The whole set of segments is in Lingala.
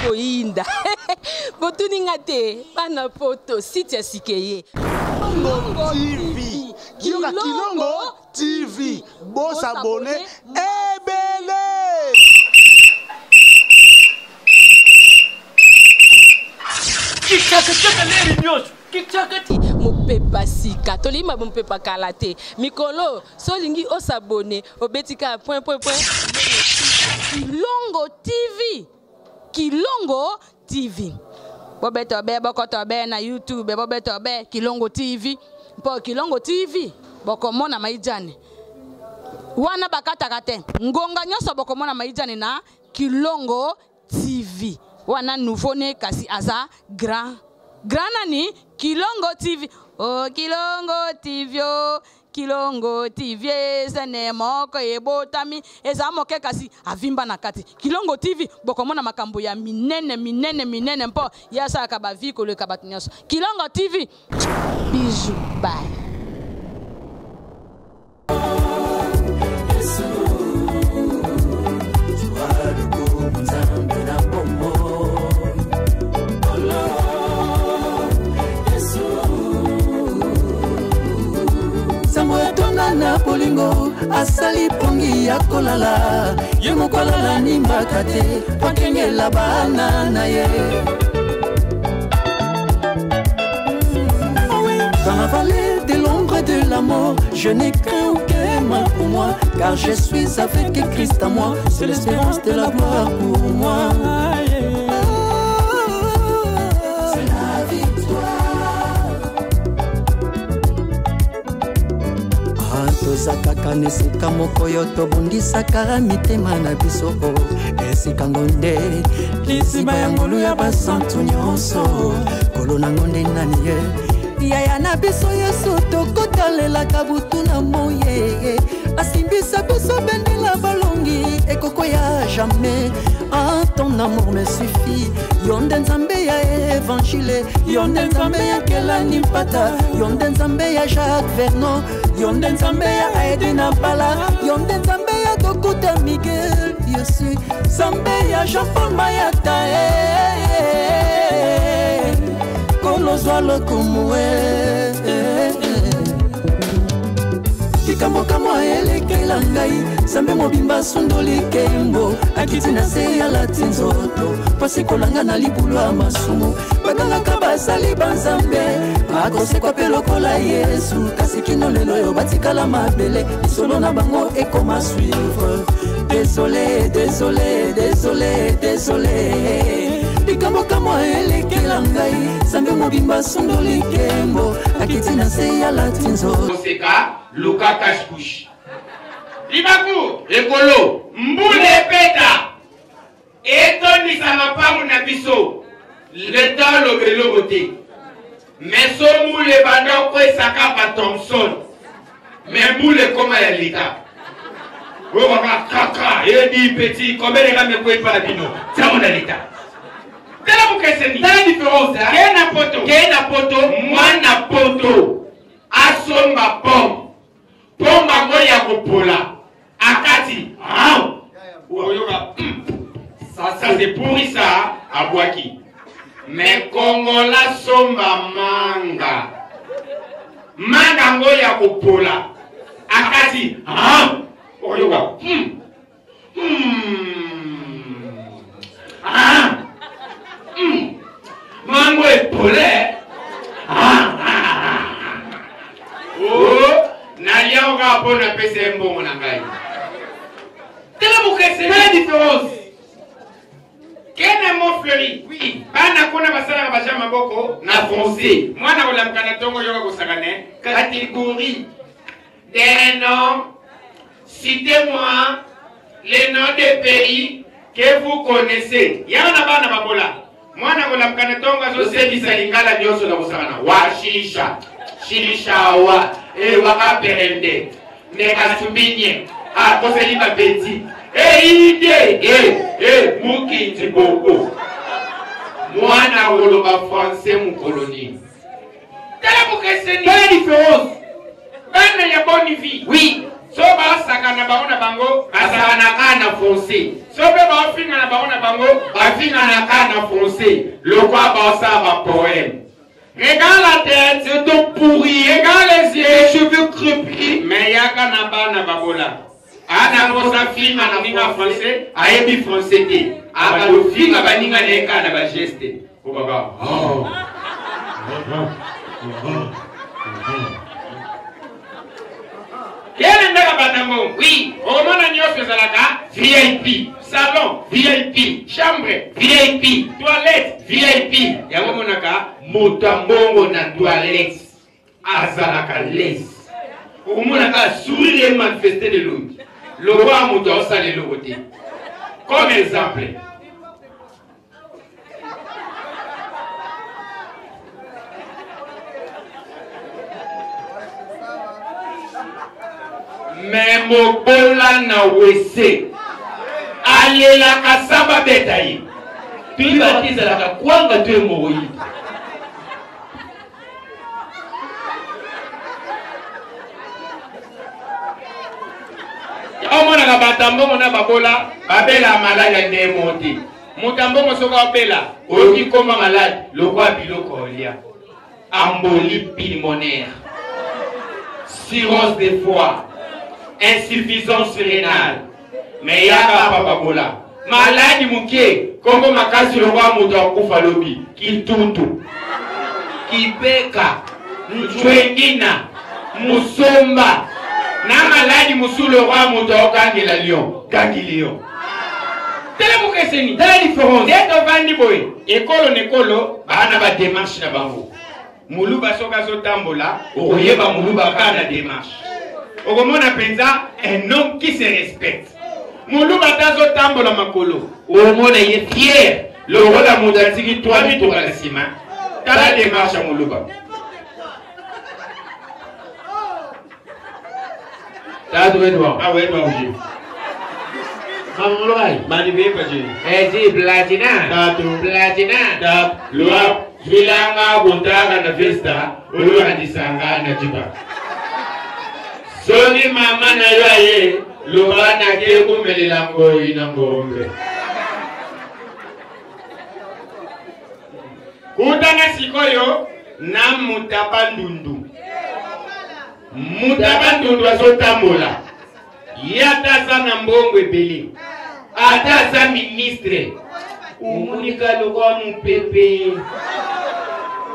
koinda. Botuninga te, bana poto, site sikeye. Kilongo TV. Kilongo TV. Bon s'abonner. Ebele. Mopepa sika tolima mopepa kalate mikolo solingi osabone obetika ... Kilongo TV bobeto be bokoto be na YouTube bobeto be Kilongo TV mpo Kilongo TV bokomona maijane wana bakataka te ngonga nyoso bokomona maijane na Kilongo TV wana nouveau ne kasi aza grand nani Kilongo TV. Oh Kilongo TV, oh Kilongo TV, sene moko ebotami eza moke kasi avimba na kati. Kilongo TV bokomona makambo ya minene mpo yasa ka ba vie ko le kabatinyaso. Kilongo TV. Bisous, bye. Na polingo asali pongi ya kolala ye mokolala nimbaka te pakengela bana na ye. Dans la vallée de l'ombre de la mort, je n'ai qu'un aucun mal pour moi, car je suis avec Christ à moi, c'est l'espérance de la gloire pour moi. Tozakaka nesika moko yo tobundisaka mitema na biso esika ngonde liziba ya ngolu ya basantu nyonso kolo na ngonde nani ye yaya na biso yesu tokotalelaka butu na moye asimbisa biso bendela balongi ekoko ya jamais. Ah, ton amour me suffit. Yonde nzambe ya évangile, yonde nzambe ya Kelani Mpata, yonde nzambe ya Jacques Vernon, yonde nzambe ya Edina Bala, yonde nzambe ya Dokuta Miguel, je suis nzambe ya Jean-Paul Mayata. Kolozwa lokumwe. Kikambo kamo elekela ngai sambe mobimba sundoli kembo akiti na se ya latinzoto pasi kolanga na libulu ya masumu bagangaka basali banzambe akosekwa pe lokola Yesu kasi kino lelo yo batikala mabele isolo na bango ekoma suivre. Désolé, désolé, désolé, désolé. Likambo kamo elekela ngai sambe mobimba sundoli kembo akiti na se ya latinzoto Luka Kashkush Libaku Ekolo Mbule Peta Etoni Samapamu Nabiso Leta Lobelo Gote Meso Moule Banda Kwe Sakapa Thompson Mais Moule Koma ya Lita Waka Kaka Edi Petit Combien de gars me kwe pas bino Tiens Lita Tela Mukeseni Tela différence Kena Poto Mwana Poto Asomba Pom Pomba ngoya kopola akati ça c'est pourri ça à Boaki mais Kongola somba manga ngoya kopola akati oyoga mango epole Nalia on va prendre un PC bon mon angai. Quelle est la différence? Quel est mon fleuri? Oui. Bana kona basala baja maboko na foncé. Moi na ola mkana tongo yoga kosagane. Catégorie des noms. Citez-moi les noms des pays que vous connaissez. Yana bana babola. Moi na ola mkana tongo zo service lingala nyoso na kosagana. Washisha. Shirishawa. Waka perende neka sumbinye koseli babeti ide mukinzi boko mwana woloba français mukoloni tala mukeseni quelle différence bana ya bonne vie oui So ba saka na baona bango asaka na kana foncé. So be ba finga na baona bango ba finga na kana foncé. Le quoi ba ça va poème. Regarde la tête, c'est tout pourri. Regarde les yeux, les cheveux crépus. Mais yaka na ba na babola. Ana kosa finga na ninga français, ayebi français te. Aba lo finga ba ninga neka na ba geste. Ko baba. Quel est oui, au moment où VIP, salon, VIP, chambre, VIP, toilette, VIP. Il y a un moment où na toilette, azalaka les. Au moment où sourire manifester de l'autre. Le roi mouton salé le côté. Comme exemple. Mais mon bola na wese ale la kasaba betayi tu batiza la kwanga tu moyi ya omona ka batambo na babola babela malaya de monti mutambo mosoka bela oki koma malade lokwa biloko olia embolie pulmonaire cirrhose de foie insuffisance rénale. Mais yaka papa bola. Maladi muke, kongo makasi lo roi muto akufa lobi, kintuntu. Kibeka, mchwengina, musomba. Na maladi musu le roi muto okangela lion, gangilion. Tele muke seni, tele différence. Deto vandi boy, ekolo nekolo, bana ba démarche na bango. Muluba soka so tambola, okoyeba muluba kana démarche. Au moment penza un homme qui se respecte. Moulouba tazo tambola makolo. Au moment est fier. Le roi de Moudatiki, toi, tu as la cima. T'as la démarche à Moulouba. T'as doué droit. Ah ouais, non, j'ai. Maman l'oreille. Manibé, pas j'ai. Eh, dis, platina. Tatou. Platina. Tap. Loi. Vilanga, Bontara, na Vesta. Olua, Disanga, na Jiba. Soni mama na yo aye loba na ke kumelela ngoyi na ngombe kutana sikoyo na mutabandundu azotambola yata sana mbongo ebele ata sa ministre umunika lokwa mupepe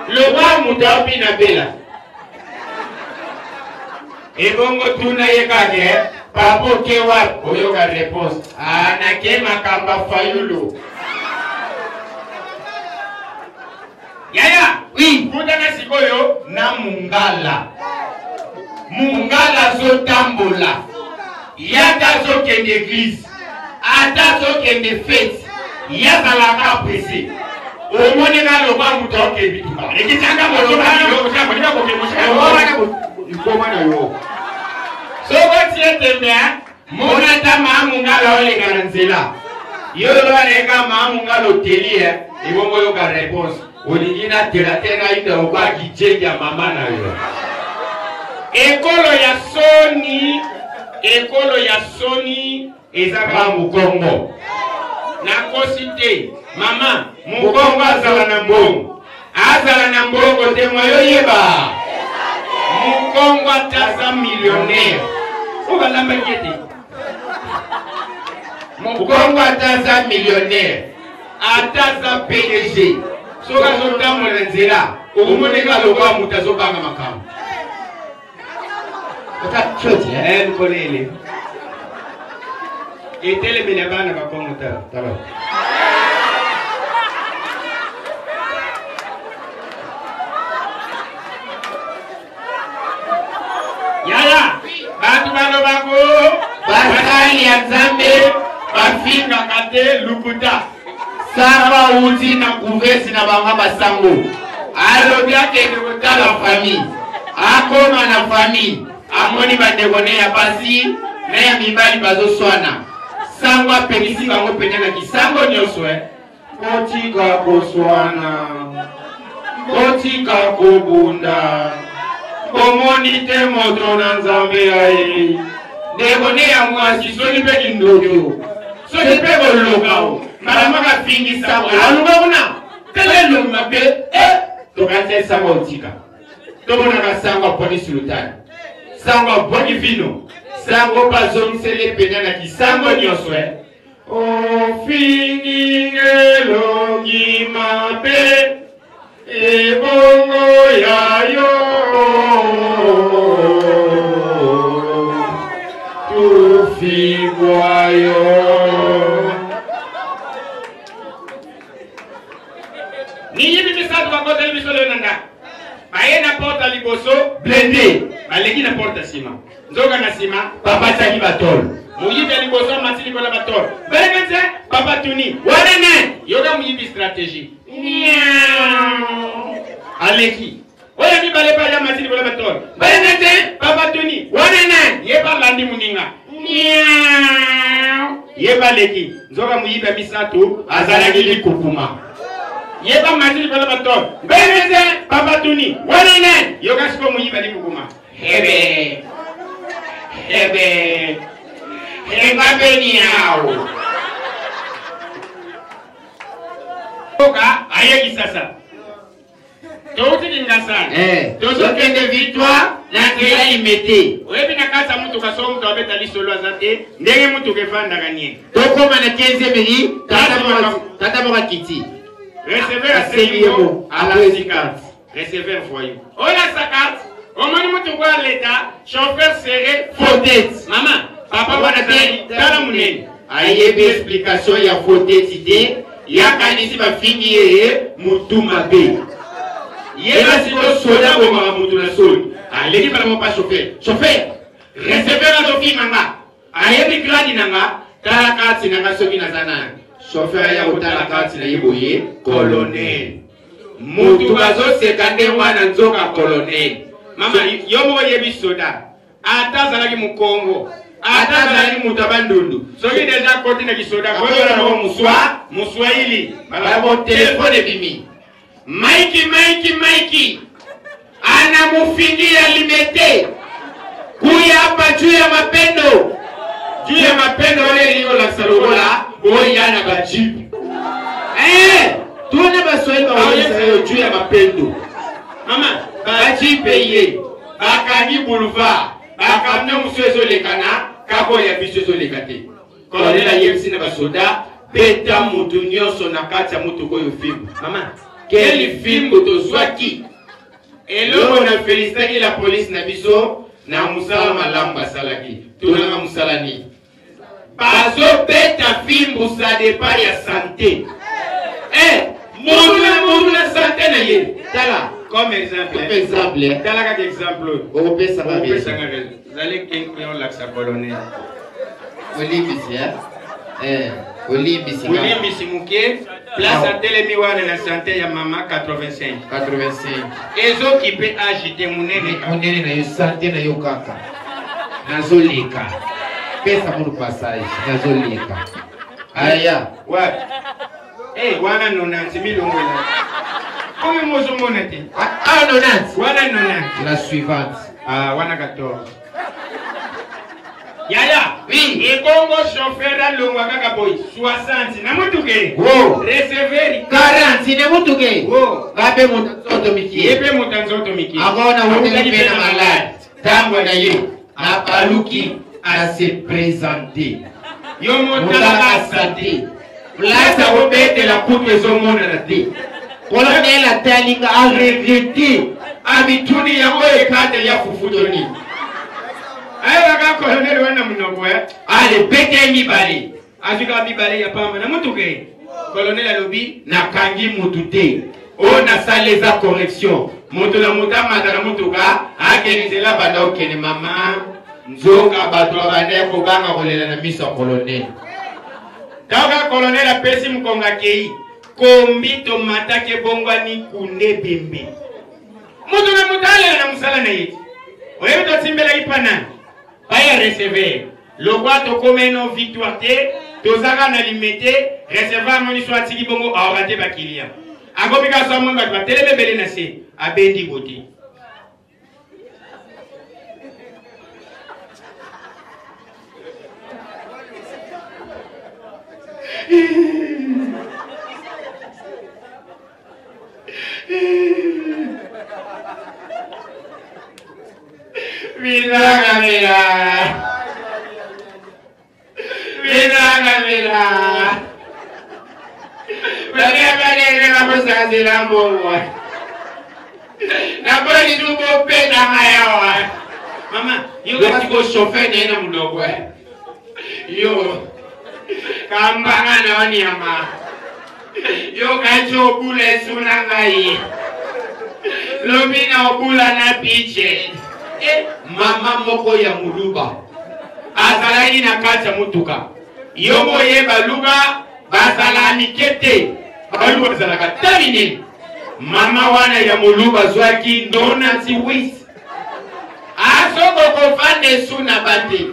lokwa mutabi na bela. Et bon, tu n'as pas de papa qui va oyo ka réponse. Ah, na ke makamba fayulu. Yaya, oui, kutana sikoyo na mungala. Mungala zo tambola. Yata zo kende église. Ata zo kende fête. Yata la ka pressé. O moni na lo ba muto ke bituba. Ekitanga mo lo ba yo ko ko ko ko so what you tell monata mamungala ole garanzela yolo aleka mamungalo telie ibongo yo ka réponse olingina tera ida obaki jenga mama na yo ekolo ya soni ezaka mukongo na kosite mama mukongo azala na mbongo te moyo yeba Mukongo ataza millionnaire. Oba lamba yete. Mukongo ataza millionnaire. Ataza PDG. Soka zota molenzela. Omoneka lokwa mutazo banga makamu. Ota choti nkolele. Etele menebana bakongo taba. Yaya, batu bano bako, basali ya Nzambe, bafinga kate lukuta. Saba uti na kuvesi na banga basango. Alo biake kukuta la famille. Akoma na famille. Amoni badegone ya basi, na ya mibali bazo swana. Sangwa penisi bango penena kisango nyoswe. Kotika koswana. Kotika kobunda. Komonite moto na Nzambe ae ndebone ya mwasi soni pe kindojo soni pe bolokao malama ka fingi sawo aluga kuna tele luma pe tokate sango otika tobona ka sango poni sultan sango boni vino sango bazomisele pena na kisango nyonso o fingi elongi mabe ebongo yayo tufigwayo niyibi misatu bakoteli bisolo nanga baye na porta liboso blende baleki na porta sima nzoka na sima papa taki batol muyibi liboso matili kola batol benete papa tuni wanene yoga muyibi stratégie aleki oya mi bale pa ya matili kola batol benete papa tuni wanene yeba landi muninga yeba leki nzoka muyibi misatu azalaki likukuma yeba matili kola batol benete papa tuni wanene yoga siko muyibi likukuma hebe beni yao oka ayeki sasa touti kingasana tozokende victoire na nzela imete oyebi na kasa mutu kaso mutu abeta lisolo aza te ndenge mutu kevandaka nie tokoma na 15e mini tata moka kiti receveur asengo alasi carte receveur voyou ola sa carte omoni mutu kwa leta chauffeur serré fautette mama papa wana tala munene ayebi explication ya fautette te yakanisi bafingi ye mutu mabe yeba siko soda bomaka mutu na soni aleki balamo pa chauffeur receveur azofinganga ayebi gradi nanga tala kati nanga soki naza nani chauffeur ya kotala kati na ye boye colonel mutu bazoseka nde wana nzoka colonel mama yo moko yebi soda ata azalaki mukongo ata azalaki mutu abandundu soki deja koti na kisoda koyola nako muswahili balabo telefone ebimi maiki anamufingia limete kuya hapa juu ya mapendo wale liyo la salogola oya na bajibu tuone baswahili baoyesayo juu ya mapendo mama bajipe ye bakangi boulevard bakamne musu ezolekana kako ya biso ezolekate kolela yebisi na basoda beta mutu nyonso na kati ya mutu koyo fimbu mama quel film tozwaki eloko na félicitaki la police na biso na musala malamu basalaki tunanga musala nini bazobeta fimbu sa départ ya santé mutu na santé na ye tala comme exemple tala kaka exemple opesanga raison zali kenkeon laksa colonel olibisi olimbisi muke place à telemi wana na santé ya mama 85 ezokipe agité munene na yo santé na yo kaka nazoleka pesa mulu passage nazoleka aya wa wana 90,000 ongwela kome mozomona te 90 wana 90 la suivante wana 14 Yaya, oui. Et Congo chauffeur à l'ongwa kaka boy 60 na mutuke. Wow. Receveur 40 na mutuke. Wow. Gabe mutanzoto miki. Ebe mutanzoto miki. Agona wote pena malade. Tango na ye. Apaluki a se présenter. Yo motala santé. Place à obéter la coupe des hommes na te. Colonel Atalinga a regretté. Abituni ya oe kate ya fufutoni. Ayo ka colonel wana mnoko ale pete mibale afika mibale ya pamba na mutuke colonel alobi na kangi mutute o na saleza correction mutu na mutama na mutuka akenizela banda okene mama nzoka bato bande ko banga kolela na miso colonel Daga colonel apesi mkonga kei kombito matake bongwani kunde bembe mutu na mutale na musala na yeti oyebi to timbela ipana Paya recevoir. Le roi to komeno victoire te, tozaka na limete, recevoir moni so atiki bongo a orate bakilia. Agobika so mon batwa telebe bele na se, abendi boti. Mama, you got to go chauffeur na mudogo. Yo. Kambanga na onyama. Yo kacho bule suna ngai. Lobina obula na piche. Mama moko ya muluba. Azalani na kacha mutuka. Yo moye baluba basala mikete. Baluba zalaka terminé. Mama wana ya muluba zwaki ndona tiwis. Asoko kofande suna bande.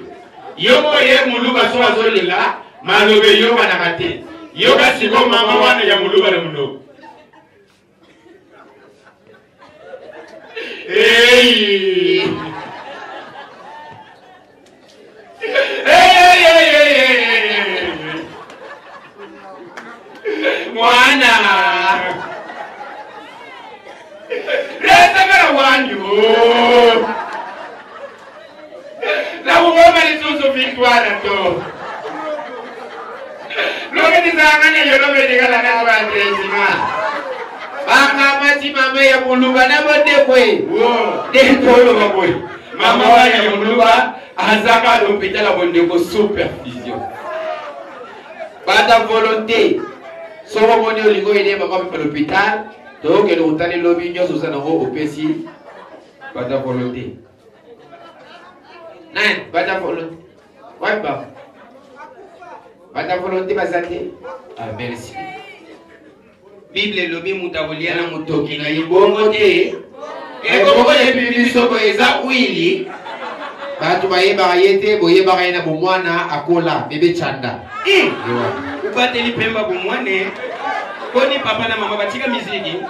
Yo moye muluba so azolela malobe yo banakate. Yo kasiko mama wana ya muluba na muno. Hey. Hey. Mwana. Resta para wanyu. La uoma ni susu victoire to. Loke ni zanganya yo lobe ni kala na kwa ndezima. Banga mati mama ya muluba na bonde kwe. Wo, de tolo baboy. Mama wa ya muluba azaka l'hôpital a bonde ko supervision. Bata volonté. Somo boni olingo ide mama pe l'hôpital. Donc le utani lobi nyo susana ho opesi. Bata volonté. Nan, bata volonté. Waiba. Bata volonté bazate. Ah, merci. Bible lobi mutabolia na mutoki na ibongo te. Eko le bibi soko eza wili. Batu bayeba yete boyeba kaina bomwana akola bebe chanda. Ubate li pemba bomwane. Koni papa na mama batika miziki.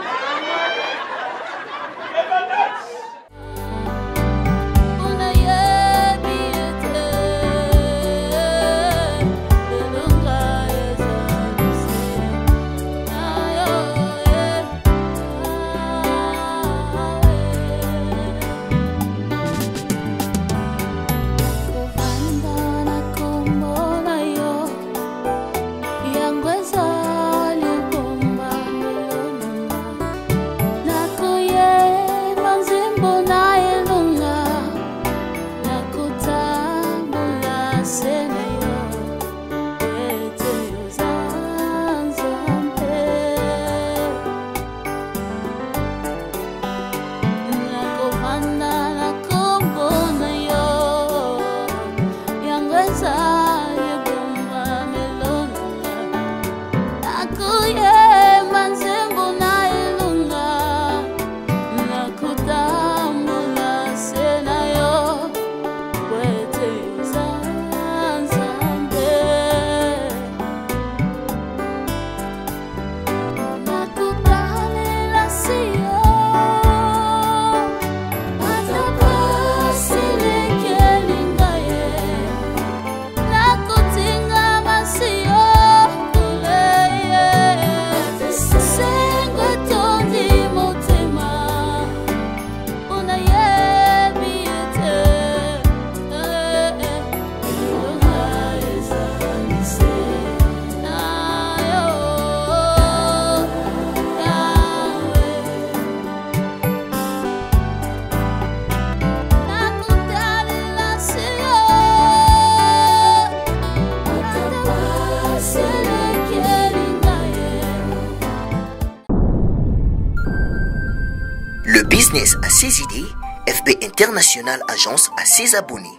Business a ses idées, FB International Agence a ses abonnés.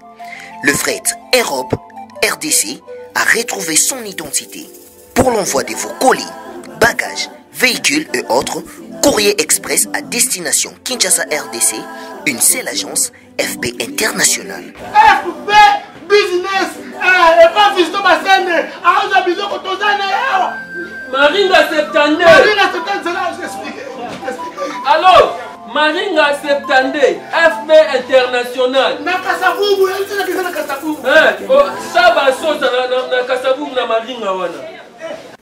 Le fret Europe, RDC, a retrouvé son identité. Pour l'envoi de vos colis, bagages, véhicules et autres, courrier express à destination Kinshasa RDC, une seule agence, FB International. FB Business, et pas Fiston Bassene, Aouza Bizoko Tozane. Maringa Septande. Maringa Septande, c'est là, je t'explique. Alors, Maringa Septande, FB International. Na Kasavubu, elle s'est na Kasavubu. Ça va sauter na Kasavubu na Maringa wana.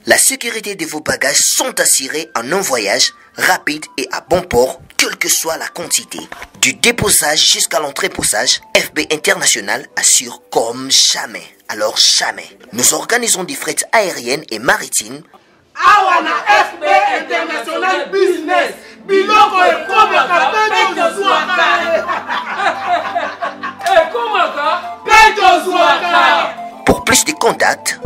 La sécurité de vos bagages sont assurées en un voyage rapide et à bon port, quelle que soit la quantité. Du déposage jusqu'à l'entreposage, FB International assure comme jamais. Alors jamais. Nous organisons des frettes aériennes et maritimes. Awana FB International Business. Biloko ekomaka peto zwaka. Ekomaka peto zwaka. Pour plus de contacts,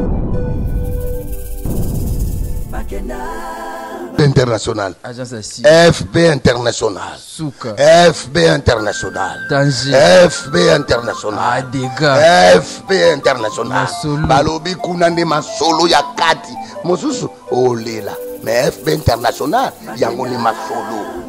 International. FB International. Souka. FB International. Danger. FB International. Dégâts. FB International. Masolo. Balobi kunande masolo ya kati. Mosusu olela. Mais FB International yango ni masolo.